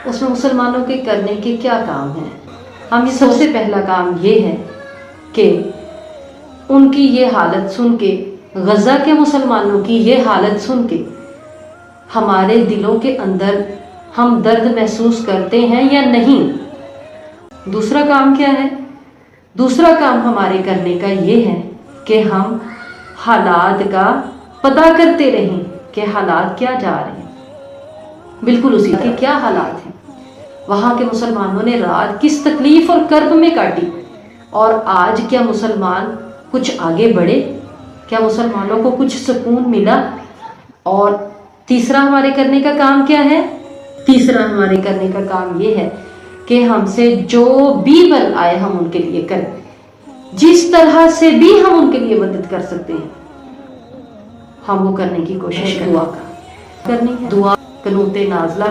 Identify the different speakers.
Speaker 1: اس میں مسلمانوں کے کرنے کے کیا کام ہیں؟ ہم سب سے پہلا کام یہ ہے کہ ان کی یہ حالت سن کے، غزہ کے مسلمانوں کی یہ حالت سن کے ہمارے دلوں کے اندر ہم درد محسوس کرتے ہیں یا نہیں؟ دوسرا کام کیا ہے؟ دوسرا کام ہمارے کرنے کا یہ ہے کہ ہم حالات کا پتہ کرتے رہیں کہ حالات کیا جا رہے ہیں، بالکل اسی کے کیا حالات ہیں، وہاں کے مسلمانوں نے رات کس تکلیف اور کرب میں کاٹی، اور آج کیا مسلمان کچھ آگے بڑھے؟ کیا مسلمانوں کو کچھ سکون ملا؟ اور تیسرا ہمارے کرنے کا کام کیا ہے؟ تیسرا ہمارے کرنے کا کام یہ ہے کہ ہم سے جو بھی بن آئے ہم ان کے لیے کریں، جس طرح سے بھی ہم ان کے لیے مدد کر سکتے ہیں ہم وہ کرنے کی کوشش کریں۔ دعا کرنی ہے، دعا قنوت نازلہ